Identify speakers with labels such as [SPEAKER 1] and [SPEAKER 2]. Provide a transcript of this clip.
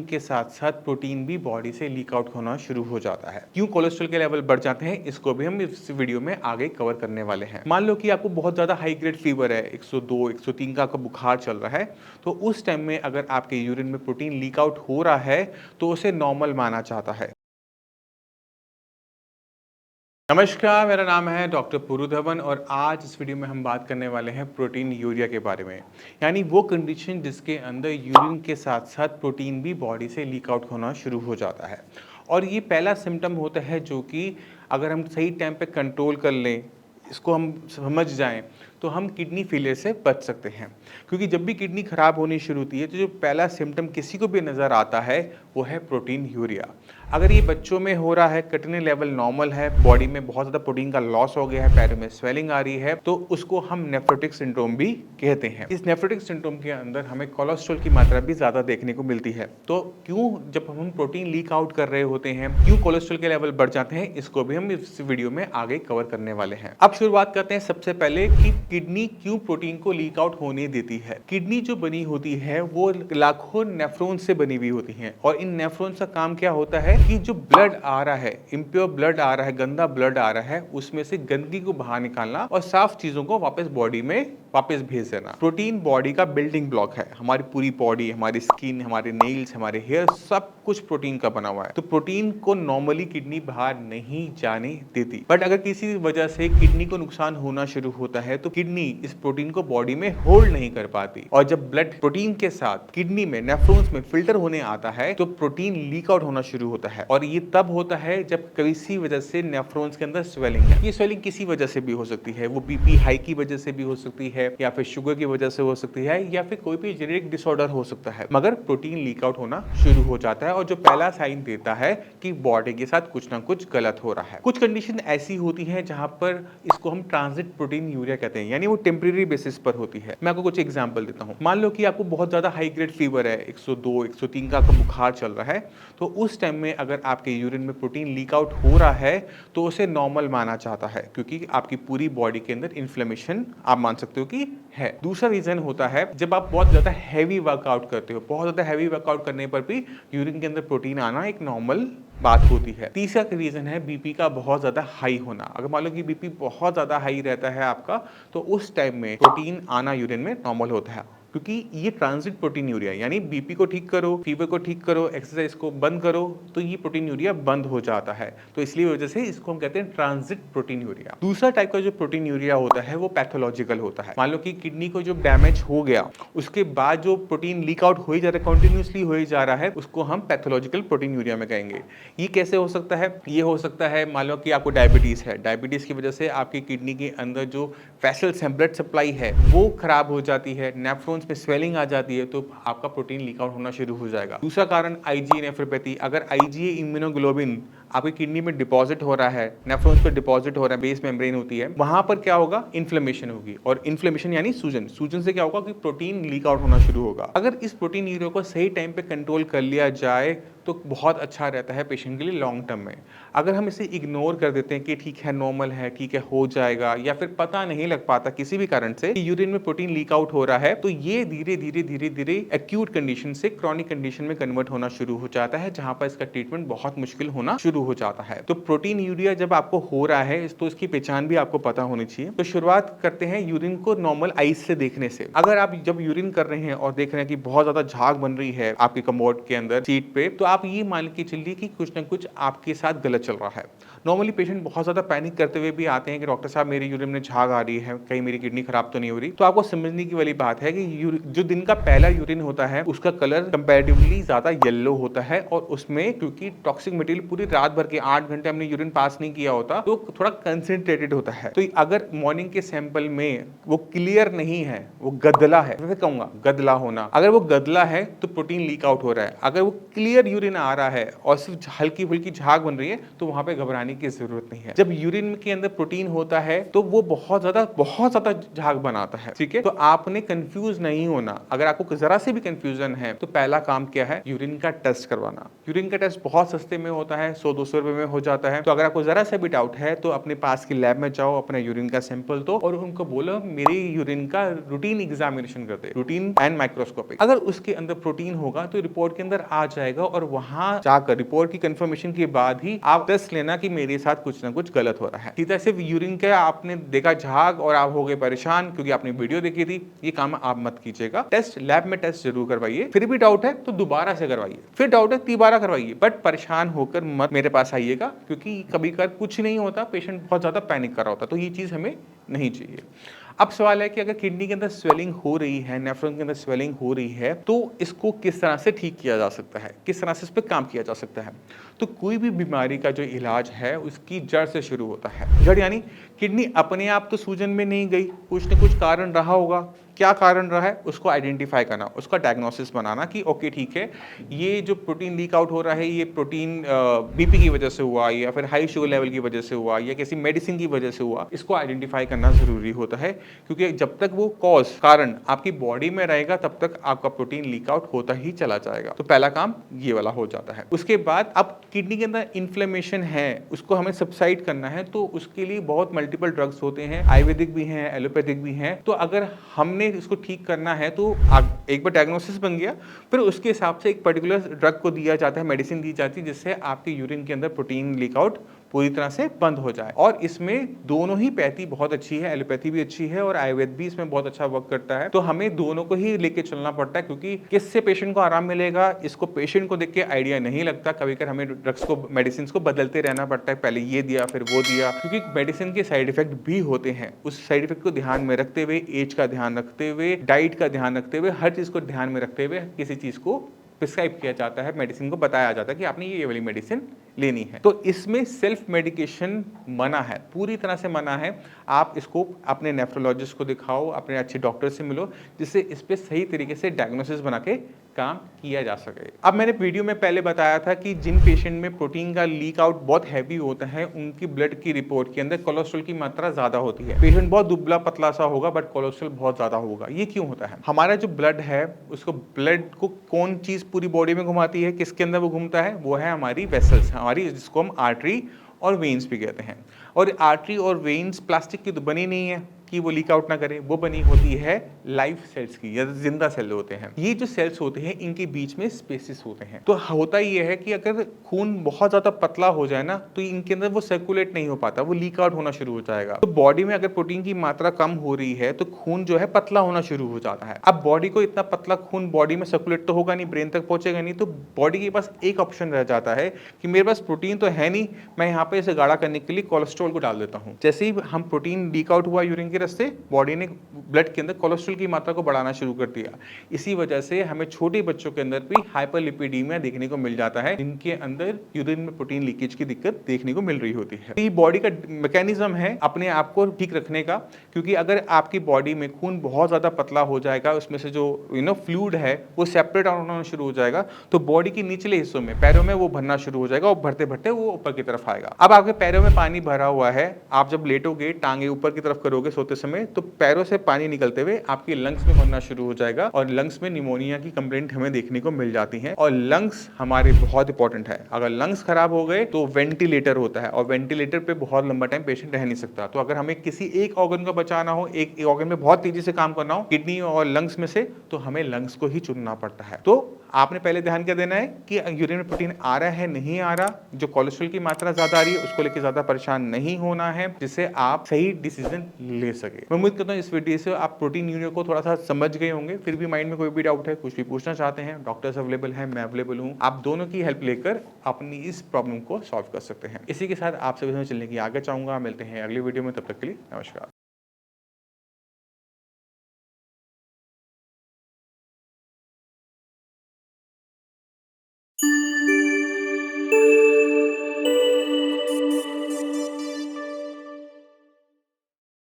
[SPEAKER 1] Urine के साथ साथ प्रोटीन भी बॉडी से लीक आउट होना शुरू हो जाता है। क्यों कोलेस्ट्रॉल के लेवल बढ़ जाते हैं, इसको भी हम इस वीडियो में आगे कवर करने वाले हैं। मान लो कि आपको बहुत ज्यादा हाई ग्रेड फीवर है, 102 103 का आपका बुखार चल रहा है, तो उस टाइम में अगर आपके यूरिन में प्रोटीन लीक आउट हो रहा है तो उसे नॉर्मल माना जाता है। नमस्कार, मेरा नाम है डॉक्टर पुरु धवन और आज इस वीडियो में हम बात करने वाले हैं प्रोटीन यूरिया के बारे में। यानी वो कंडीशन जिसके अंदर यूरिन के साथ साथ प्रोटीन भी बॉडी से लीक आउट होना शुरू हो जाता है। और ये पहला सिम्टम होता है जो कि अगर हम सही टाइम पे कंट्रोल कर लें, इसको हम समझ जाएं, तो हम किडनी फेलियर से बच सकते हैं। क्योंकि जब भी किडनी खराब होनी शुरू होती है तो जो पहला सिम्टम किसी को भी नज़र आता है वो है प्रोटीन यूरिया। अगर ये बच्चों में हो रहा है, क्रिएटिनिन लेवल नॉर्मल है, बॉडी में बहुत ज़्यादा प्रोटीन का लॉस हो गया है, पैरों में स्वेलिंग आ रही है, तो उसको हम नेफ्रोटिक सिंड्रोम भी कहते हैं। इस नेफ्रोटिक सिंड्रोम के अंदर हमें कोलेस्ट्रॉल की मात्रा भी ज़्यादा देखने को मिलती है। तो क्यों जब हम प्रोटीन लीक आउट कर रहे होते हैं, क्यों कोलेस्ट्रॉल के लेवल बढ़ जाते हैं, इसको भी हम इस वीडियो में आगे कवर करने वाले हैं। अब शुरुआत करते हैं सबसे पहले कि किडनी क्यों प्रोटीन को लीक आउट होने देती है। किडनी जो बनी होती है वो लाखों नेफ्रॉन से बनी हुई होती है और इन नेफ्रॉन का काम क्या होता है कि जो ब्लड आ रहा है, इम्प्योर ब्लड आ रहा है, गंदा ब्लड आ रहा है, उसमें से गंदगी को बाहर निकालना और साफ चीजों को वापस बॉडी में वापस भेज देना। प्रोटीन बॉडी का बिल्डिंग ब्लॉक है। हमारी पूरी बॉडी, हमारी स्किन, हमारे नेल्स, हमारे हेयर, सब कुछ प्रोटीन का बना हुआ है। तो प्रोटीन को नॉर्मली किडनी बाहर नहीं जाने देती। बट अगर किसी वजह से किडनी को नुकसान होना शुरू होता है तो किडनी इस प्रोटीन को बॉडी में होल्ड नहीं कर पाती और जब ब्लड प्रोटीन के साथ किडनी में नेफ्रॉन्स में फिल्टर होने आता है तो प्रोटीन लीक आउट होना शुरू होता है। और ये तब होता है जब किसी वजह से नेफ्रॉन्स के अंदर स्वेलिंग है। ये स्वेलिंग किसी वजह से भी हो सकती है, वो बीपी हाई की वजह से भी हो सकती है, या फिर शुगर की वजह से हो सकती है, या फिर कोई भी जेनेटिक डिसऑर्डर हो सकता है, मगर प्रोटीन लीक आउट होना शुरू हो जाता है और जो पहला साइन देता है कि बॉडी के साथ कुछ ना कुछ गलत हो रहा है। कुछ कंडीशन ऐसी होती है जहां पर इसको हम ट्रांजिट प्रोटीन यूरिया कहते हैं, यानी वो टेम्परेरी बेसिस पर होती है। मैं आपको कुछ एग्जांपल देता हूं। मान लो कि आपको बहुत ज्यादा हाई ग्रेड फीवर है, 102 103 का आपका बुखार चल रहा है, तो उस टाइम में अगर आपके यूरिन में प्रोटीन लीक आउट हो रहा है तो उसे नॉर्मल माना जाता है, क्योंकि आपकी पूरी बॉडी के अंदर इन्फ्लेमेशन आप मान सकते हो कि है। दूसरा रीजन होता है जब आप बहुत ज्यादा हैवी वर्कआउट करते हो। बहुत ज्यादा हैवी वर्कआउट करने पर भी यूरिन के अंदर प्रोटीन आना एक नॉर्मल बात होती है। तीसरा रीजन है बीपी का बहुत ज्यादा हाई होना। अगर मान लो कि बीपी बहुत ज्यादा हाई रहता है आपका, तो उस टाइम में प्रोटीन आना यूरिन में नॉर्मल होता है, क्योंकि ये ट्रांजिट प्रोटीन यूरिया, यानी बीपी को ठीक करो, फीवर को ठीक करो, एक्सरसाइज को बंद करो, तो ये प्रोटीन यूरिया बंद हो जाता है। तो इसलिए वजह से इसको हम कहते हैं ट्रांजिट प्रोटीन यूरिया। दूसरा टाइप का जो प्रोटीन यूरिया होता है वो पैथोलॉजिकल होता है। मान लो कि किडनी को जो डैमेज हो गया, उसके बाद जो प्रोटीन लीक आउट हो ही जा रहा है, कंटिन्यूसली हो ही जा रहा है, उसको हम पैथोलॉजिकल प्रोटीन यूरिया में कहेंगे। ये कैसे हो सकता है? ये हो सकता है मान लो कि आपको डायबिटीज है, डायबिटीज की वजह से आपकी किडनी के अंदर जो वेसल्स हैं, ब्लड सप्लाई है, वो खराब हो जाती है, नेफ्रॉन्स पे स्वेलिंग आ जाती है, तो आपका प्रोटीन लीक आउट होना शुरू हो जाएगा। दूसरा कारण आईजीए नेफ्रोपैथी। अगर आईजीए इम्यूनोग्लोबिन आपकी किडनी में डिपॉजिट हो रहा है, नेफ्रॉन्स पे डिपॉजिट हो रहा है, बेस मेम्ब्रेन होती है, वहां पर क्या होगा? इन्फ्लेमेशन होगी। और इन्फ्लेमेशन यानी सूजन, सूजन से क्या होगा कि प्रोटीन लीक आउट होना शुरू होगा। अगर इस प्रोटीन यूरिया को सही टाइम पे कंट्रोल कर लिया जाए तो बहुत अच्छा रहता है पेशेंट के लिए लॉन्ग टर्म में। अगर हम इसे इग्नोर कर देते हैं कि ठीक है, नॉर्मल है, ठीक है, हो जाएगा, या फिर पता नहीं लग पाता किसी भी कारण से कि यूरिन में प्रोटीन लीक आउट हो रहा है, तो ये धीरे धीरे धीरे धीरे एक्यूट कंडीशन से क्रॉनिक कंडीशन में कन्वर्ट होना शुरू हो जाता है, जहां पर इसका ट्रीटमेंट बहुत मुश्किल होना शुरू हो जाता है। तो प्रोटीन यूरिया जब आपको हो रहा है तो इसकी पहचान भी आपको पता होनी चाहिए। तो शुरुआत करते हैं यूरिन को नॉर्मल आइज से देखने से। अगर आप जब यूरिन कर रहे हैं और देख रहे हैं कि बहुत ज्यादा झाग बन रही है आपके कमोड के अंदर, सीट पे, तो आप ये मान के चलिए कि कुछ ना कुछ आपके साथ गलत चल रहा है। नॉर्मली पेशेंट बहुत ज्यादा पैनिक करते हुए भी आते हैं कि डॉक्टर साहब मेरे यूरिन में झाग आ रही है, कहीं मेरी किडनी खराब तो नहीं हो रही। तो आपको समझने की वाली बात है कि जो दिन का पहला यूरिन होता है उसका कलर कंपैरेटिवली ज्यादा येलो होता है, और उसमें क्योंकि टॉक्सिक मटेरियल पूरी रात भर के 8 घंटे हमने यूरिन पास नहीं किया होता, तो थोड़ा कंसंट्रेटेड होता है। तो अगर मॉर्निंग के सैंपल में वो क्लियर नहीं है, वो गदला है, मैं कहूंगा गदला होना, अगर वो गदला है तो प्रोटीन लीक आउट हो रहा है। अगर वो क्लियर यूरिन आ रहा है और सिर्फ हल्की फुल्की झाग बन रही है तो वहां पे घबराने की जरूरत नहीं है। जब यूरिन के अंदर प्रोटीन होता है तो वो बहुत ज्यादा झाग बनाता है, ठीक है। तो आपने कंफ्यूज नहीं होना। अगर आपको जरा से भी कंफ्यूजन है तो पहला काम क्या है? यूरिन का टेस्ट करवाना। यूरिन का टेस्ट बहुत सस्ते में होता है, 100 200 रुपए में हो जाता है। तो अगर आपको जरा सा भी डाउट है तो अपने पास की लैब में जाओ, अपना यूरिन का सैंपल दो और उनको बोलो मेरे यूरिन का रूटीन एग्जामिनेशन कर दे, रूटीन एंड माइक्रोस्कोपिक। अगर उसके अंदर प्रोटीन होगा तो रिपोर्ट के अंदर आ जाएगा और वहां जाकर रिपोर्ट की कंफर्मेशन के बाद ही आप टेस्ट लेना कि मेरे साथ कुछ ना कुछ गलत हो रहा है। सीधा सिर्फ यूरिन का आपने देखा झाग और आप हो गए परेशान क्योंकि आपने वीडियो देखी थी, ये काम आप मत कीजिएगा। टेस्ट लैब में टेस्ट जरूर करवाइए, फिर भी डाउट है तो दोबारा से करवाइए, फिर डाउट है तीबारा करवाइए, बट परेशान होकर मत मेरे पास आइएगा क्योंकि कभी कभार कुछ नहीं होता, पेशेंट बहुत ज्यादा पैनिक कर रहा होता, तो ये चीज हमें नहीं चाहिए। अब सवाल है कि अगर किडनी के अंदर स्वेलिंग हो रही है, नेफ्रॉन के अंदर स्वेलिंग हो रही है, तो इसको किस तरह से ठीक किया जा सकता है, किस तरह से इस पर काम किया जा सकता है। तो कोई भी बीमारी का जो इलाज है उसकी जड़ से शुरू होता है। जड़ यानी किडनी अपने आप तो सूजन में नहीं गई, कुछ न कुछ कारण रहा होगा। क्या कारण रहा है उसको आइडेंटिफाई करना, उसका डायग्नोसिस बनाना कि ओके ठीक है, ये जो प्रोटीन लीक आउट हो रहा है ये प्रोटीन बीपी की वजह से हुआ या फिर हाई शुगर लेवल की वजह से हुआ या किसी मेडिसिन की वजह से हुआ। इसको आइडेंटिफाई करना जरूरी होता है क्योंकि जब तक वो कॉज कारण आपकी बॉडी में रहेगा तब तक आपका प्रोटीन लीक आउट होता ही चला जाएगा। तो पहला काम ये वाला हो जाता है। उसके बाद अब किडनी के अंदर इन्फ्लेमेशन है, उसको हमें सबसाइड करना है, तो उसके लिए बहुत मल्टीपल ड्रग्स होते हैं, आयुर्वेदिक भी हैं, एलोपैथिक भी हैं। तो अगर हमने इसको ठीक करना है तो एक बार डायग्नोसिस बन गया, फिर उसके हिसाब से एक पर्टिकुलर ड्रग को दिया जाता है, मेडिसिन दी जाती है जिससे आपके यूरिन के अंदर प्रोटीन लीक आउट पूरी तरह से बंद हो जाए। और इसमें दोनों ही पैथी बहुत अच्छी है, एलोपैथी भी अच्छी है और आयुर्वेद भी इसमें बहुत अच्छा वर्क करता है। तो हमें दोनों को ही लेके चलना पड़ता है क्योंकि किससे पेशेंट को आराम मिलेगा इसको पेशेंट को देख के आइडिया नहीं लगता। कभी कभी हमें ड्रग्स को, मेडिसिन को बदलते रहना पड़ता है, पहले ये दिया फिर वो दिया, क्योंकि मेडिसिन के साइड इफेक्ट भी होते हैं। उस साइड इफेक्ट को ध्यान में रखते हुए, एज का ध्यान रखते हुए, डाइट का ध्यान रखते हुए, हर चीज को ध्यान में रखते हुए किसी चीज को प्रिस्क्राइब किया जाता है, मेडिसिन को बताया जाता है कि आपने ये वाली मेडिसिन लेनी है। तो इसमें सेल्फ मेडिकेशन मना है, पूरी तरह से मना है। आप इसको अपने नेफ्रोलॉजिस्ट को दिखाओ, अपने अच्छे डॉक्टर से मिलो जिससे इस पे सही तरीके से डायग्नोसिस बना के काम किया जा सके। अब मैंने वीडियो में पहले बताया था कि जिन पेशेंट में प्रोटीन का लीक आउट बहुत हैवी होता है उनकी ब्लड की रिपोर्ट के अंदर कोलेस्ट्रॉल की मात्रा ज्यादा होती है। पेशेंट बहुत दुबला पतला सा होगा बट कोलेस्ट्रॉल बहुत ज्यादा होगा। ये क्यों होता है? हमारा जो ब्लड है उसको, ब्लड को कौन चीज पूरी बॉडी में घुमाती है, किसके अंदर वो घूमता है? वो है हमारी वेसल्स, हमारी, जिसको हम आर्टरी और वेन्स भी कहते हैं। और आर्टरी और वेन्स प्लास्टिक की तो बनी नहीं है कि वो लीक आउट ना करे, वो बनी होती है लाइफ सेल्स की, या जिंदा सेल होते हैं। ये जो सेल्स होते हैं इनके बीच में स्पेसिस होते हैं। तो होता ये है कि अगर खून बहुत ज्यादा पतला हो जाए ना तो इनके अंदर वो सर्कुलेट नहीं हो पाता, वो लीक आउट होना शुरू हो जाएगा। तो बॉडी में अगर प्रोटीन की मात्रा कम हो रही है तो खून जो है पतला होना शुरू हो जाता है। अब बॉडी को इतना पतला खून बॉडी में सर्कुलेट तो होगा नहीं, ब्रेन तक पहुंचेगा नहीं, तो बॉडी के पास एक ऑप्शन रह जाता है कि मेरे पास प्रोटीन तो है नहीं, मैं यहाँ पे इसे गाढ़ा करने के लिए कोलेस्ट्रॉल को डाल देता हूँ। जैसे ही हम प्रोटीन लीक आउट हुआ यूरिन के रास्ते, बॉडी ने ब्लड के अंदर कोलेस्ट्रॉल की मात्रा को बढ़ाना शुरू कर दिया। इसी वजह से हमें छोटे बच्चों के अंदर भी हाइपरलिपिडीमिया देखने को मिल जाता है, जिनके अंदर यूरिन में प्रोटीन लीकेज की दिक्कत देखने को मिल रही होती है। ये बॉडी का मैकेनिज्म है अपने आप को ठीक रखने का, क्योंकि अगर आपकी बॉडी में खून बहुत ज्यादा पतला हो जाएगा, उसमें से जो फ्लूइड है वो सेपरेट होना शुरू हो जाएगा, तो बॉडी के निचले हिस्सों में, पैरों में वो भरना शुरू हो जाएगा और भरते भरते वो ऊपर की तरफ आएगा। अब आपके पैरों में पानी भरा हुआ है, आप जब लेटोगे, टांगे ऊपर की तरफ करोगे सोते समय, तो पैरों से पानी निकलते हुए आपके लंग्स में भरना शुरू हो जाएगा और लंग्स में निमोनिया की कंप्लेंट हमें देखने को मिल जाती है। और लंग्स हमारे बहुत इंपॉर्टेंट है, अगर लंग्स खराब हो गए तो वेंटिलेटर होता है और वेंटिलेटर पे बहुत लंबा टाइम पेशेंट रह नहीं सकता। तो अगर हमें किसी एक ऑर्गन को बचाना हो, एक ऑर्गन में बहुत तेजी से काम करना हो, किडनी और लंग्स में से, तो हमें लंग्स को ही चुनना पड़ता है। तो आपने पहले ध्यान क्या देना है कि यूरिन में प्रोटीन आ रहा है नहीं आ रहा, जो कोलेस्ट्रॉल की मात्रा ज्यादा आ रही है उसको लेकर ज्यादा परेशान नहीं होना है, जिससे आप सही डिसीजन ले सके। मैं उम्मीद करता हूँ इस वीडियो से आप प्रोटीन यूरिन को थोड़ा सा समझ गए होंगे। फिर भी माइंड में कोई भी डाउट है, कुछ भी पूछना चाहते हैं, डॉक्टर्स अवेलेबल हैं, मैं अवेलेबल हूँ, आप दोनों की हेल्प लेकर अपनी इस प्रॉब्लम को सॉल्व कर सकते हैं। इसी के साथ आप सभी चलने की आगे चाहूंगा। मिलते हैं अगली वीडियो में, तब तक के लिए नमस्कार।